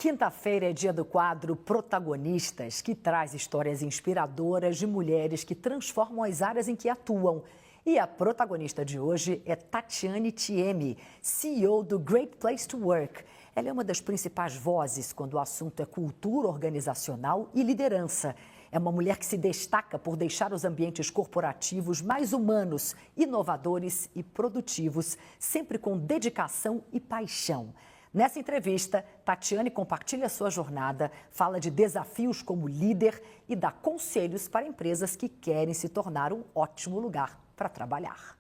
Quinta-feira é dia do quadro Protagonistas, que traz histórias inspiradoras de mulheres que transformam as áreas em que atuam. E a protagonista de hoje é Tatiane Thieme, CEO do Great Place to Work. Ela é uma das principais vozes quando o assunto é cultura organizacional e liderança. É uma mulher que se destaca por deixar os ambientes corporativos mais humanos, inovadores e produtivos, sempre com dedicação e paixão. Nessa entrevista, Tatiane compartilha sua jornada, fala de desafios como líder e dá conselhos para empresas que querem se tornar um ótimo lugar para trabalhar.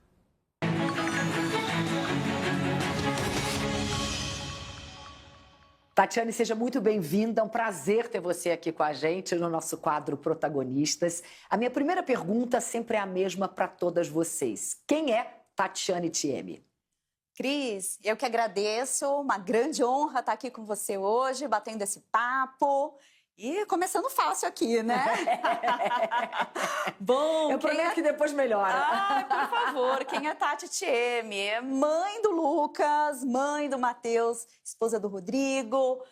Tatiane, seja muito bem-vinda. É um prazer ter você aqui com a gente no nosso quadro Protagonistas. A minha primeira pergunta sempre é a mesma para todas vocês. Quem é Tatiane Thieme? Cris, eu que agradeço, uma grande honra estar aqui com você hoje, batendo esse papo e começando fácil aqui, né? Bom, eu prometo que depois melhora. Por favor, quem é Tati Thieme? É mãe do Lucas, mãe do Matheus, esposa do Rodrigo,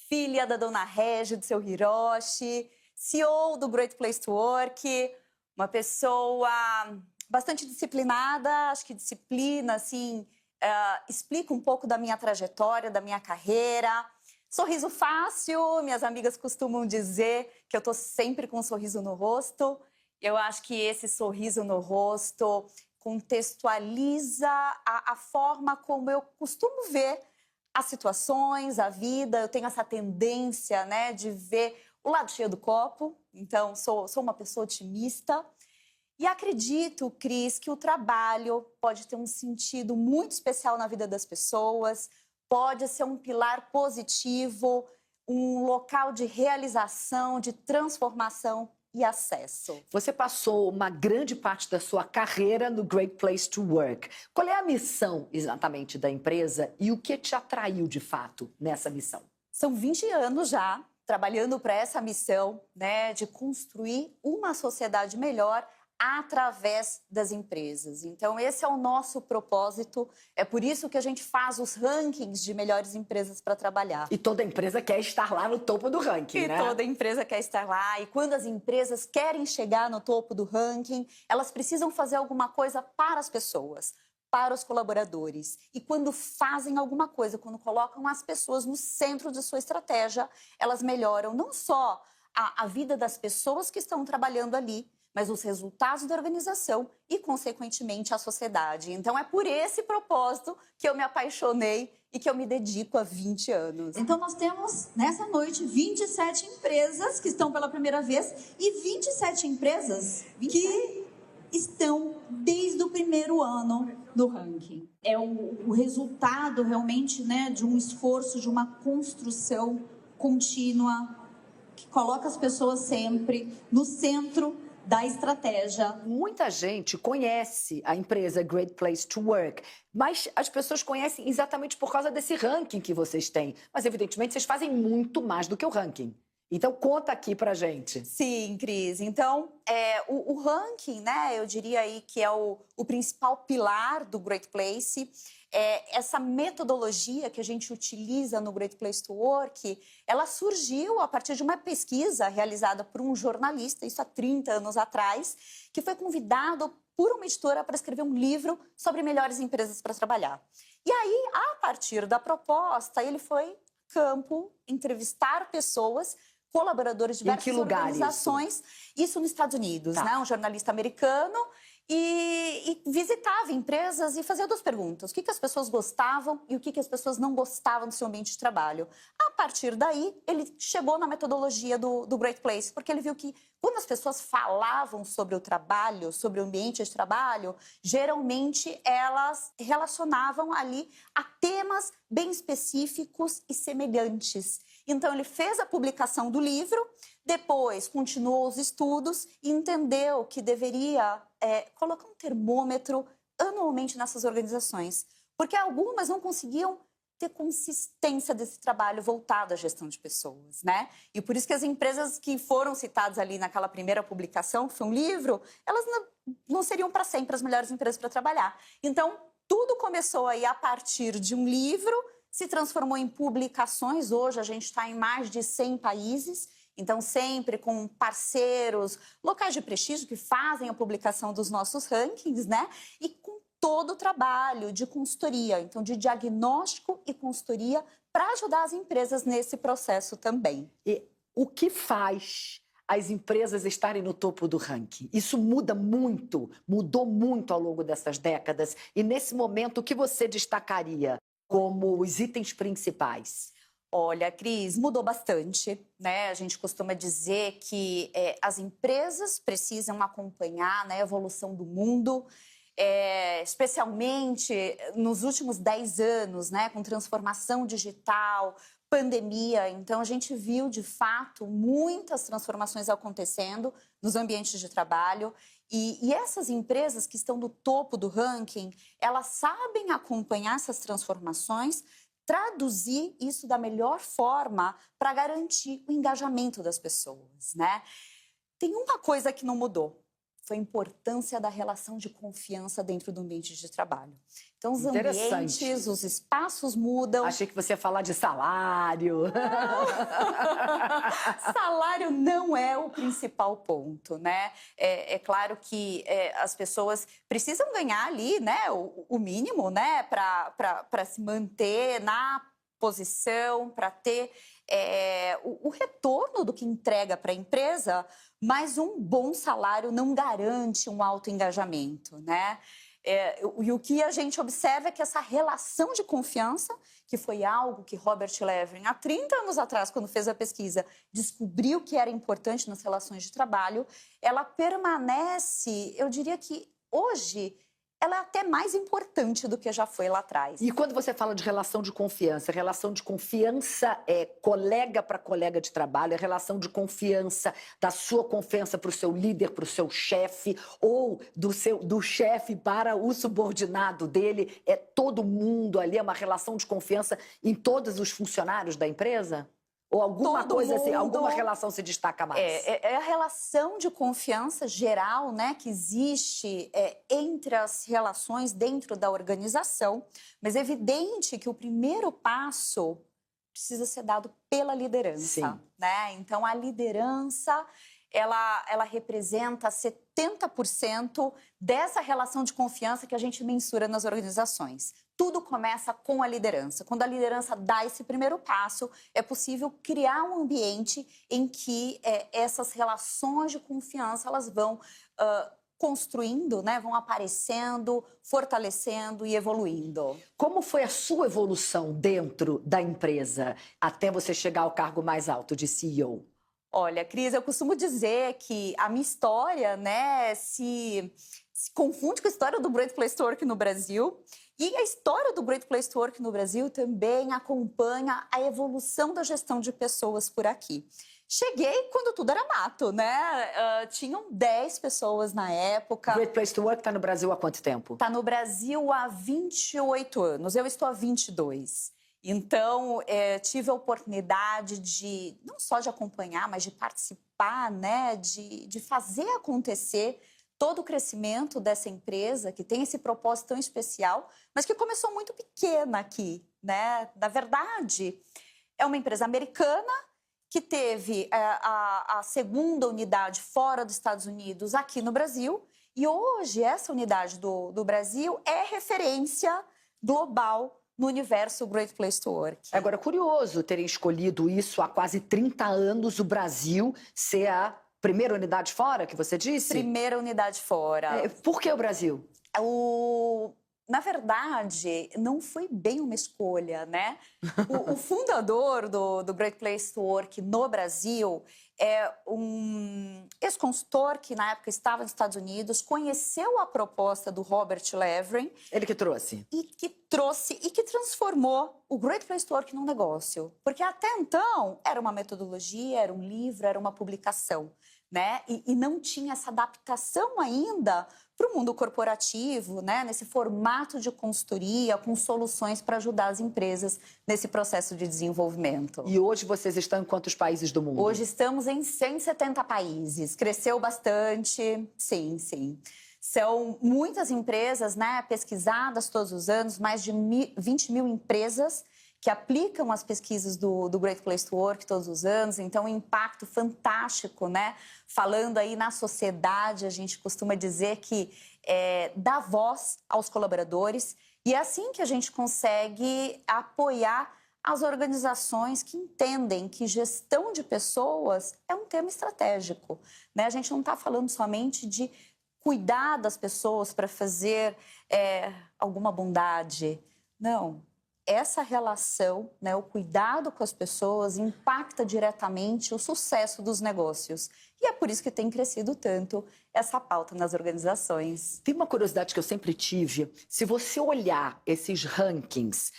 filha da dona Regi, do seu Hiroshi, CEO do Great Place to Work, uma pessoa bastante disciplinada, acho que disciplina, assim... explica um pouco da minha trajetória, da minha carreira. Sorriso fácil, minhas amigas costumam dizer que eu estou sempre com um sorriso no rosto. Eu acho que esse sorriso no rosto contextualiza a forma como eu costumo ver as situações, a vida. Eu tenho essa tendência, né, de ver o lado cheio do copo. Então, sou uma pessoa otimista. E acredito, Cris, que o trabalho pode ter um sentido muito especial na vida das pessoas, pode ser um pilar positivo, um local de realização, de transformação e acesso. Você passou uma grande parte da sua carreira no Great Place to Work. Qual é a missão exatamente da empresa e o que te atraiu de fato nessa missão? São 20 anos já trabalhando para essa missão, né, de construir uma sociedade melhor através das empresas. Então, esse é o nosso propósito. É por isso que a gente faz os rankings de melhores empresas para trabalhar. E toda empresa quer estar lá no topo do ranking, né? E toda empresa quer estar lá. E quando as empresas querem chegar no topo do ranking, elas precisam fazer alguma coisa para as pessoas, para os colaboradores. E quando fazem alguma coisa, quando colocam as pessoas no centro de sua estratégia, elas melhoram não só a vida das pessoas que estão trabalhando ali, mas os resultados da organização e, consequentemente, a sociedade. Então, é por esse propósito que eu me apaixonei e que eu me dedico há 20 anos. Então, nós temos, nessa noite, 27 empresas que estão pela primeira vez e 27 empresas que estão desde o primeiro ano do ranking. É o resultado, realmente, né, de um esforço, de uma construção contínua que coloca as pessoas sempre no centro da estratégia. Muita gente conhece a empresa Great Place to Work, mas as pessoas conhecem exatamente por causa desse ranking que vocês têm. Mas, evidentemente, vocês fazem muito mais do que o ranking. Então, conta aqui pra gente. Sim, Cris. Então, o ranking, né, eu diria aí que é o principal pilar do Great Place. Essa metodologia que a gente utiliza no Great Place to Work, ela surgiu a partir de uma pesquisa realizada por um jornalista, isso há 30 anos atrás, que foi convidado por uma editora para escrever um livro sobre melhores empresas para trabalhar. E aí, a partir da proposta, ele foi a campo entrevistar pessoas, colaboradores de diversas organizações, isso nos Estados Unidos, né? Um jornalista americano, e visitava empresas e fazia duas perguntas: o que as pessoas gostavam e o que as pessoas não gostavam do seu ambiente de trabalho. A partir daí, ele chegou na metodologia do Great Place, porque ele viu que quando as pessoas falavam sobre o trabalho, sobre o ambiente de trabalho, geralmente elas relacionavam ali a temas bem específicos e semelhantes. Então, ele fez a publicação do livro, depois continuou os estudos e entendeu que deveria colocar um termômetro anualmente nessas organizações, porque algumas não conseguiam ter consistência desse trabalho voltado à gestão de pessoas, né? E por isso que as empresas que foram citadas ali naquela primeira publicação, que foi um livro, elas não seriam para sempre as melhores empresas para trabalhar. Então, tudo começou aí a partir de um livro, se transformou em publicações. Hoje a gente está em mais de 100 países, então sempre com parceiros, locais de prestígio que fazem a publicação dos nossos rankings, né? E com todo o trabalho de consultoria, então de diagnóstico e consultoria para ajudar as empresas nesse processo também. E o que faz as empresas estarem no topo do ranking? Isso mudou muito ao longo dessas décadas. E nesse momento, o que você destacaria como os itens principais? Olha, Cris, mudou bastante, né? A gente costuma dizer que as empresas precisam acompanhar, né, a evolução do mundo, especialmente nos últimos 10 anos, né, com transformação digital, pandemia. Então, a gente viu, de fato, muitas transformações acontecendo nos ambientes de trabalho. E essas empresas que estão no topo do ranking, elas sabem acompanhar essas transformações, traduzir isso da melhor forma para garantir o engajamento das pessoas, né? Tem uma coisa que não mudou, foi a importância da relação de confiança dentro do ambiente de trabalho. Então, os ambientes, os espaços mudam. Achei que você ia falar de salário. Salário não é o principal ponto, né? É claro que as pessoas precisam ganhar ali, né, o mínimo, né, para se manter na posição, para ter o retorno do que entrega para a empresa, mas um bom salário não garante um alto engajamento, né? E o que a gente observa é que essa relação de confiança, que foi algo que Robert Levin, há 30 anos atrás, quando fez a pesquisa, descobriu que era importante nas relações de trabalho, ela permanece, eu diria que hoje, ela é até mais importante do que já foi lá atrás. E quando você fala de relação de confiança é colega para colega de trabalho, é relação de confiança, da sua confiança para o seu líder, para o seu chefe, ou do chefe para o subordinado dele, é todo mundo ali, é uma relação de confiança em todos os funcionários da empresa? Ou alguma coisa assim, alguma relação se destaca mais? É a relação de confiança geral, né, que existe entre as relações dentro da organização, mas é evidente que o primeiro passo precisa ser dado pela liderança, né? Então, a liderança, ela representa 70% dessa relação de confiança que a gente mensura nas organizações. Tudo começa com a liderança. Quando a liderança dá esse primeiro passo, é possível criar um ambiente em que essas relações de confiança elas vão construindo, né, vão aparecendo, fortalecendo e evoluindo. Como foi a sua evolução dentro da empresa até você chegar ao cargo mais alto de CEO? Olha, Cris, eu costumo dizer que a minha história, né, se confunde com a história do Great Place to Work no Brasil. E a história do Great Place to Work no Brasil também acompanha a evolução da gestão de pessoas por aqui. Cheguei quando tudo era mato, né? Tinham 10 pessoas na época. Great Place to Work está no Brasil há quanto tempo? Está no Brasil há 28 anos. Eu estou há 22. Então, tive a oportunidade de, não só de acompanhar, mas de participar, né? De fazer acontecer todo o crescimento dessa empresa, que tem esse propósito tão especial, mas que começou muito pequena aqui, né? Na verdade, é uma empresa americana que teve a segunda unidade fora dos Estados Unidos, aqui no Brasil, e hoje essa unidade do Brasil é referência global no universo Great Place to Work. Agora, curioso terem escolhido isso há quase 30 anos, o Brasil ser a primeira unidade fora, que você disse? Primeira unidade fora. Por que o Brasil? Na verdade, não foi bem uma escolha, né? O fundador do Great Place to Work no Brasil é um ex-consultor que, na época, estava nos Estados Unidos, conheceu a proposta do Robert Levin. Ele que trouxe? E que transformou o Great Place to Work num negócio. Porque até então, era uma metodologia, era um livro, era uma publicação, né? E não tinha essa adaptação ainda para o mundo corporativo, né? Nesse formato de consultoria, com soluções para ajudar as empresas nesse processo de desenvolvimento. E hoje vocês estão em quantos países do mundo? Hoje estamos em 170 países. Cresceu bastante, sim, sim. São muitas empresas, né, pesquisadas todos os anos, mais de 20 mil empresas que aplicam as pesquisas do Great Place to Work todos os anos, então um impacto fantástico, né? Falando aí na sociedade, a gente costuma dizer que dá voz aos colaboradores e é assim que a gente consegue apoiar as organizações que entendem que gestão de pessoas é um tema estratégico, né? A gente não está falando somente de cuidar das pessoas para fazer alguma bondade, não. Essa relação, né, o cuidado com as pessoas impacta diretamente o sucesso dos negócios. E é por isso que tem crescido tanto essa pauta nas organizações. Tem uma curiosidade que eu sempre tive. Se você olhar esses rankings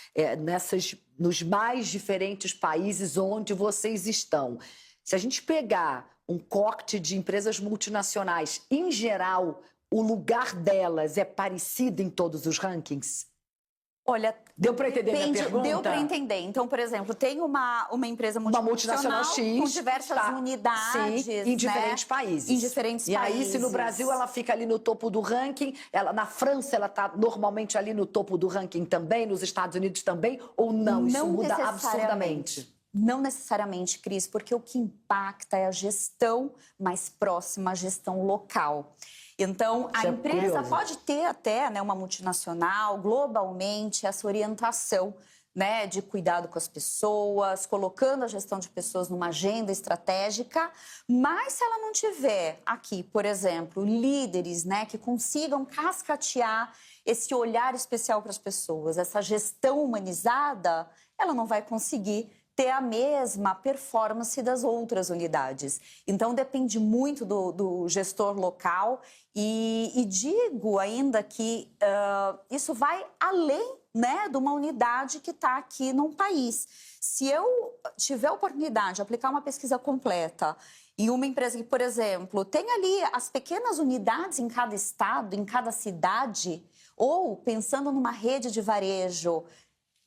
nos mais diferentes países onde vocês estão, se a gente pegar um corte de empresas multinacionais, em geral, o lugar delas é parecido em todos os rankings? Olha, deu para entender minha pergunta? Deu para entender. Então, por exemplo, tem uma empresa multinacional X, com diversas unidades, sim, em diferentes países. Em diferentes países. E aí, se no Brasil ela fica ali no topo do ranking, na França ela está normalmente ali no topo do ranking também, nos Estados Unidos também, ou não? Isso muda absurdamente? Não necessariamente, Cris, porque o que impacta é a gestão mais próxima, a gestão local. Então, a empresa pode ter até, né, uma multinacional, globalmente, essa orientação, né, de cuidado com as pessoas, colocando a gestão de pessoas numa agenda estratégica, mas se ela não tiver aqui, por exemplo, líderes, né, que consigam cascatear esse olhar especial para as pessoas, essa gestão humanizada, ela não vai conseguir ter a mesma performance das outras unidades. Então, depende muito do gestor local e digo ainda que isso vai além, né, de uma unidade que está aqui num país. Se eu tiver a oportunidade de aplicar uma pesquisa completa em uma empresa que, por exemplo, tem ali as pequenas unidades em cada estado, em cada cidade, ou pensando numa rede de varejo,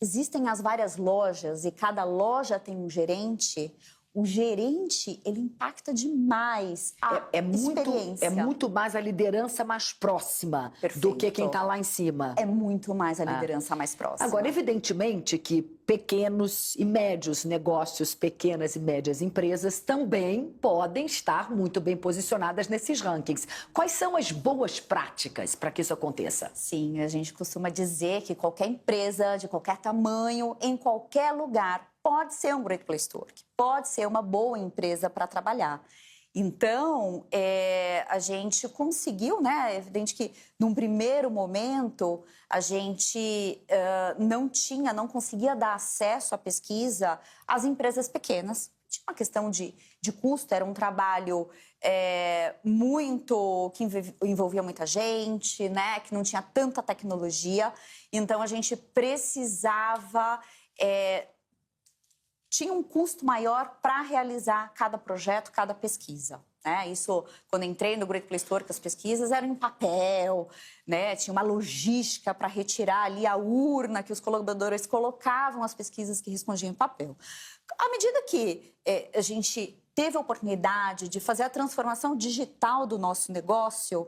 existem as várias lojas e cada loja tem um gerente. O gerente, ele impacta demais a experiência. É muito mais a liderança mais próxima do que quem está lá em cima. É muito mais a liderança mais próxima. Agora, evidentemente que pequenos e médios negócios, pequenas e médias empresas também podem estar muito bem posicionadas nesses rankings. Quais são as boas práticas para que isso aconteça? Sim, a gente costuma dizer que qualquer empresa, de qualquer tamanho, em qualquer lugar, pode ser um Great Place to Work, pode ser uma boa empresa para trabalhar. Então, a gente conseguiu, né? É evidente que, num primeiro momento, a gente não conseguia dar acesso à pesquisa às empresas pequenas. Tinha uma questão de custo, era um trabalho que envolvia muita gente, né? Que não tinha tanta tecnologia. Então, a gente precisava... tinha um custo maior para realizar cada projeto, cada pesquisa. Né? Isso, quando entrei no Great Place to Work, as pesquisas eram em papel, né? Tinha uma logística para retirar ali a urna que os colaboradores colocavam as pesquisas que respondiam em papel. À medida que a gente teve a oportunidade de fazer a transformação digital do nosso negócio,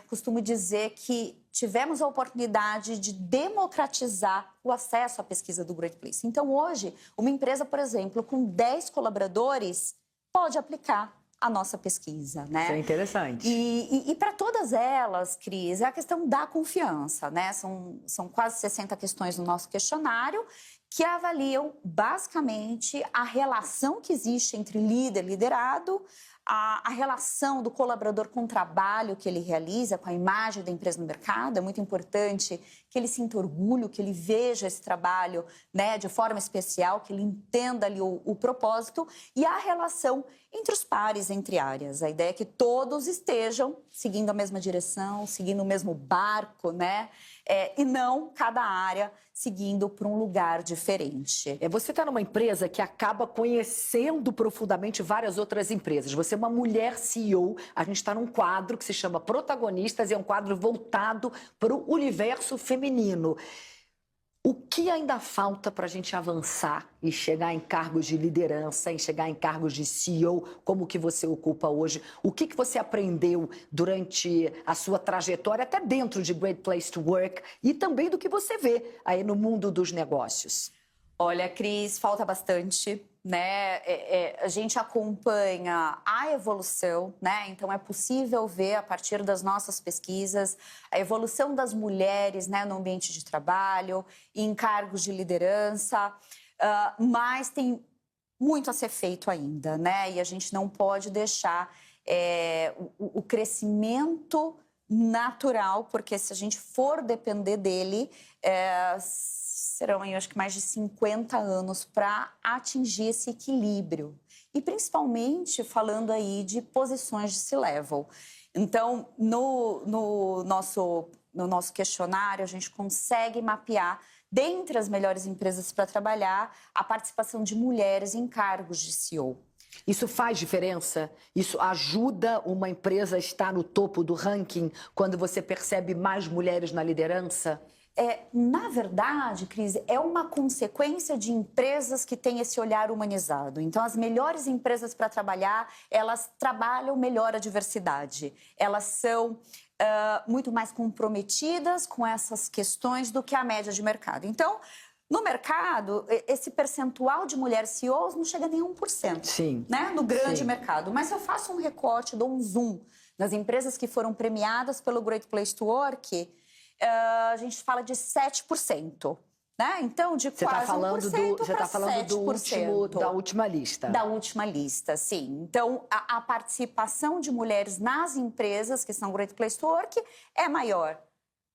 costumo dizer que tivemos a oportunidade de democratizar o acesso à pesquisa do Great Place. Então, hoje, uma empresa, por exemplo, com 10 colaboradores, pode aplicar a nossa pesquisa, né? Isso é interessante. E para todas elas, Cris, é a questão da confiança, né? São quase 60 questões no nosso questionário que avaliam, basicamente, a relação que existe entre líder e liderado, a relação do colaborador com o trabalho que ele realiza, com a imagem da empresa no mercado. É muito importante que ele sinta orgulho, que ele veja esse trabalho, né, de forma especial, que ele entenda ali o propósito e a relação entre os pares, entre áreas. A ideia é que todos estejam seguindo a mesma direção, seguindo o mesmo barco, né? E não cada área seguindo para um lugar diferente. Você está numa empresa que acaba conhecendo profundamente várias outras empresas. Você é uma mulher CEO, a gente está num quadro que se chama Protagonistas, e é um quadro voltado para o universo feminino. O que ainda falta para a gente avançar e chegar em cargos de liderança, em chegar em cargos de CEO, como o que você ocupa hoje? O que você aprendeu durante a sua trajetória, até dentro de Great Place to Work, e também do que você vê aí no mundo dos negócios? Olha, Cris, falta bastante, né? A gente acompanha a evolução, né? Então é possível ver a partir das nossas pesquisas a evolução das mulheres, né, no ambiente de trabalho, em cargos de liderança, mas tem muito a ser feito ainda, né? E a gente não pode deixar o crescimento natural, porque se a gente for depender dele, serão, eu acho que mais de 50 anos para atingir esse equilíbrio. E principalmente falando aí de posições de C-level. Então, no nosso questionário, a gente consegue mapear, dentre as melhores empresas para trabalhar, a participação de mulheres em cargos de CEO. Isso faz diferença? Isso ajuda uma empresa a estar no topo do ranking quando você percebe mais mulheres na liderança? Na verdade, Cris, é uma consequência de empresas que têm esse olhar humanizado. Então, as melhores empresas para trabalhar, elas trabalham melhor a diversidade. Elas são muito mais comprometidas com essas questões do que a média de mercado. Então, no mercado, esse percentual de mulheres CEOs não chega nem a 1%. Sim. Né? No grande Sim. mercado. Mas se eu faço um recorte, dou um zoom nas empresas que foram premiadas pelo Great Place to Work, a gente fala de 7%. Né? Então, de quase 1% Você está falando da última lista. Da última lista, sim. Então, a participação de mulheres nas empresas, que são Great Place to Work, é maior.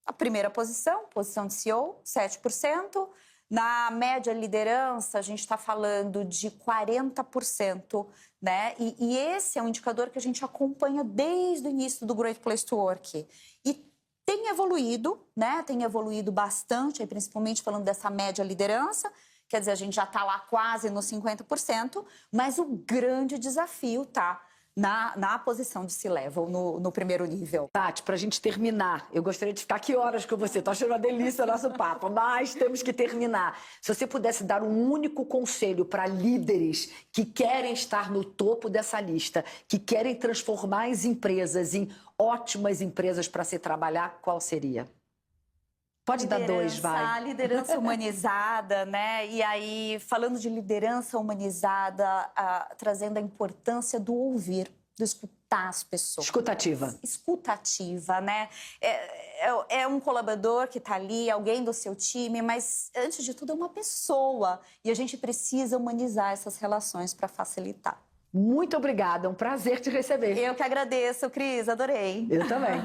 A primeira posição de CEO, 7%. Na média liderança, a gente está falando de 40%, né? E esse é um indicador que a gente acompanha desde o início do Great Place to Work. E tem evoluído, né? Tem evoluído bastante, principalmente falando dessa média liderança. Quer dizer, a gente já está lá quase nos 50%, mas o grande desafio está na posição de C-level, no primeiro nível. Tati, para a gente terminar, eu gostaria de ficar aqui horas com você. Estou achando uma delícia o nosso papo, mas temos que terminar. Se você pudesse dar um único conselho para líderes que querem estar no topo dessa lista, que querem transformar as empresas em ótimas empresas para se trabalhar, qual seria? Pode dar dois, vai. Liderança humanizada, né? E aí, falando de liderança humanizada, trazendo a importância do ouvir, do escutar as pessoas. Escutativa. Escutativa, né? É um colaborador que está ali, alguém do seu time, mas, antes de tudo, é uma pessoa. E a gente precisa humanizar essas relações para facilitar. Muito obrigada, é um prazer te receber. Eu que agradeço, Cris, adorei. Eu também.